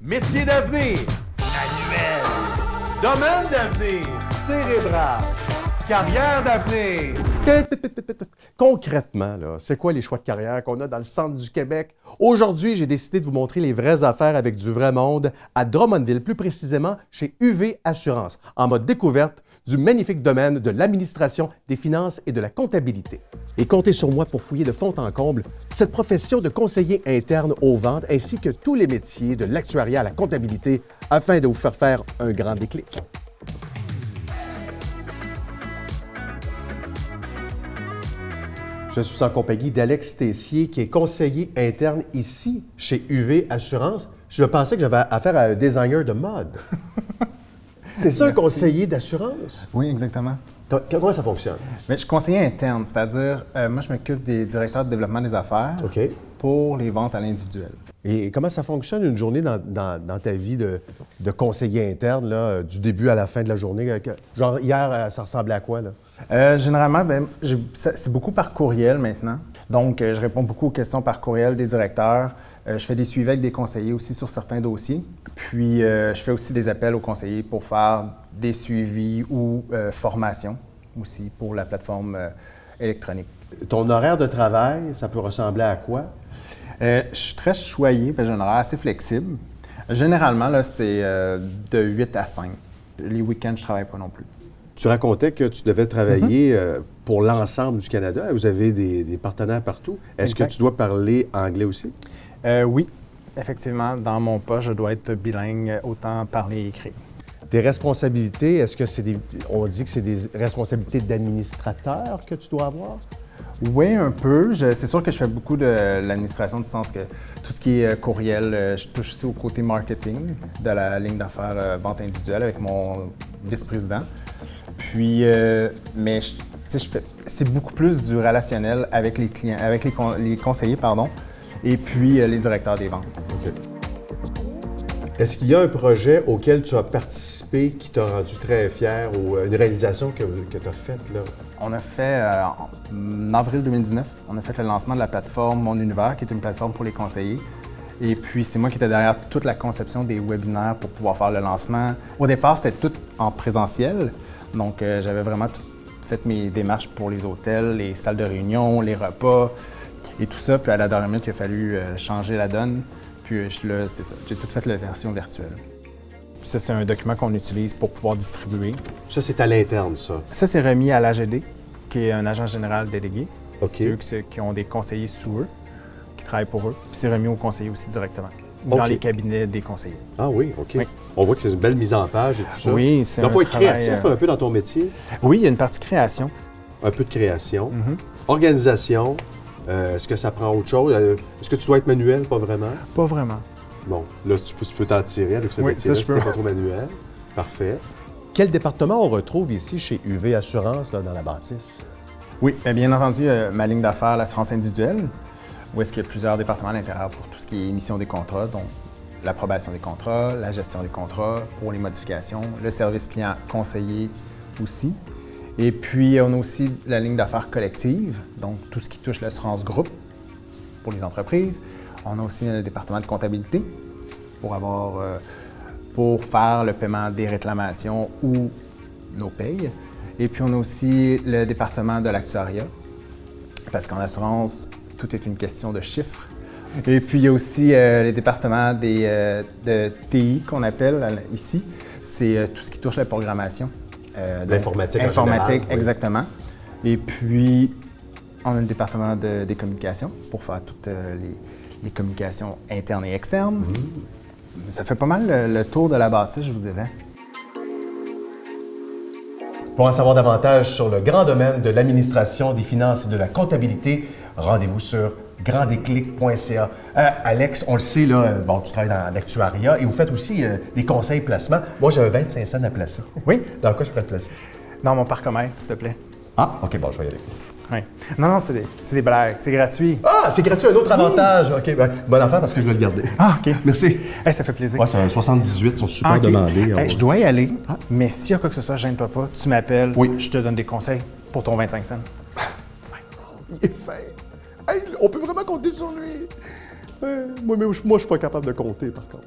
Métier d'avenir, manuel. Domaine d'avenir, cérébral. Carrière d'avenir. Concrètement, là, c'est quoi les choix de carrière qu'on a dans le centre du Québec? Aujourd'hui, j'ai décidé de vous montrer les vraies affaires avec du vrai monde à Drummondville, plus précisément chez UV Assurance, en mode découverte du magnifique domaine de l'administration, des finances et de la comptabilité. Et comptez sur moi pour fouiller de fond en comble cette profession de conseiller interne aux ventes ainsi que tous les métiers de l'actuariat à la comptabilité afin de vous faire un grand déclic. Je suis en compagnie d'Alex Tessier, qui est conseiller interne ici, chez UV Assurance. Je pensais que j'avais affaire à un designer de mode. C'est ça, un conseiller d'assurance? Oui, exactement. Comment ça fonctionne? Mais je suis conseiller interne, c'est-à-dire, moi, je m'occupe des directeurs de développement des affaires pour les ventes à l'individuel. Et comment ça fonctionne une journée dans ta vie de conseiller interne, là, du début à la fin de la journée? Genre, hier, ça ressemblait à quoi, là? Généralement, c'est beaucoup par courriel maintenant. Donc, je réponds beaucoup aux questions par courriel des directeurs. Je fais des suivis avec des conseillers aussi sur certains dossiers. Puis, je fais aussi des appels aux conseillers pour faire des suivis ou formations aussi pour la plateforme électronique. Ton horaire de travail, ça peut ressembler à quoi? Je suis très choyé, parce que j'ai un horaire assez flexible. Généralement, là, c'est de 8 à 5. Les week-ends, je ne travaille pas non plus. Tu racontais que tu devais travailler pour l'ensemble du Canada. Vous avez des partenaires partout. Est-ce que tu dois parler anglais aussi? Oui, effectivement. Dans mon poste, je dois être bilingue, autant parler et écrire. Tes responsabilités, est-ce que c'est on dit que c'est des responsabilités d'administrateur que tu dois avoir? Oui, un peu. C'est sûr que je fais beaucoup de l'administration, du sens que tout ce qui est courriel, je touche aussi au côté marketing de la ligne d'affaires vente individuelle avec mon vice-président. Puis, mais c'est beaucoup plus du relationnel avec les clients, avec les conseillers, pardon, et puis les directeurs des ventes. OK. Est-ce qu'il y a un projet auquel tu as participé qui t'a rendu très fier ou une réalisation que tu as faite, là? On a fait, en avril 2019, on a fait le lancement de la plateforme Mon Univers, qui est une plateforme pour les conseillers. Et puis, c'est moi qui étais derrière toute la conception des webinaires pour pouvoir faire le lancement. Au départ, c'était tout en présentiel. Donc, j'avais vraiment fait mes démarches pour les hôtels, les salles de réunion, les repas et tout ça. Puis, à la dernière minute, il a fallu changer la donne. Puis là, c'est ça. J'ai tout fait la version virtuelle. Puis ça, c'est un document qu'on utilise pour pouvoir distribuer. Ça, c'est à l'interne, ça? Ça, c'est remis à l'AGD, qui est un agent général délégué. OK. C'est eux qui ont des conseillers sous eux, qui travaillent pour eux. Puis c'est remis aux conseillers aussi directement, dans les cabinets des conseillers. Ah oui, OK. Oui. On voit que c'est une belle mise en page et tout ça. Oui, c'est Donc, il faut être travail, créatif un peu dans ton métier. Oui, il y a une partie création. Un peu de création. Organisation. Est-ce que ça prend autre chose? Est-ce que tu dois être manuel? Pas vraiment? Pas vraiment. Bon, là, tu peux t'en tirer avec ce métier-là ça, je si t'es peux. pas trop manuel. Parfait. Quel département on retrouve ici chez UV Assurance, là, dans la bâtisse? Oui, bien entendu, ma ligne d'affaires, l'assurance individuelle, où est-ce qu'il y a plusieurs départements à l'intérieur pour tout ce qui est émission des contrats, donc l'approbation des contrats, la gestion des contrats, pour les modifications, le service client conseiller aussi. Et puis, on a aussi la ligne d'affaires collective, donc tout ce qui touche l'assurance groupe pour les entreprises. On a aussi un département de comptabilité pour faire le paiement des réclamations ou nos payes. Et puis, on a aussi le département de l'actuariat, parce qu'en assurance, tout est une question de chiffres. Et puis, il y a aussi les départements de TI qu'on appelle ici. C'est tout ce qui touche la programmation. L'informatique en Informatique, général, exactement. Oui. Et puis, on a le département des communications pour faire toutes les communications internes et externes. Ça fait pas mal le tour de la bâtisse, je vous dirais. Pour en savoir davantage sur le grand domaine de l'administration, des finances et de la comptabilité, rendez-vous sur granddéclic.ca. Alex, on le sait, là, bon, tu travailles dans l'actuariat et vous faites aussi des conseils placement. Moi, j'avais 25 cents à placer. Oui? Dans quoi je pourrais te placer? Dans mon parcomètre, s'il te plaît. Ah, OK, bon, je vais y aller. Oui. Non, c'est des blagues. C'est gratuit. Ah, c'est gratuit, un autre avantage. OK, ben, bonne affaire parce que je vais le garder. Ah, OK. Merci. Hey, ça fait plaisir. Ouais, c'est un 78, ils sont super OK. demandés. Hey, je dois y aller, mais s'il y a quoi que ce soit, gêne-toi pas. Tu m'appelles, Oui. je te donne des conseils pour ton 25 cents. Il est fin. Hey, on peut vraiment compter sur lui. Moi, je suis pas capable de compter, par contre.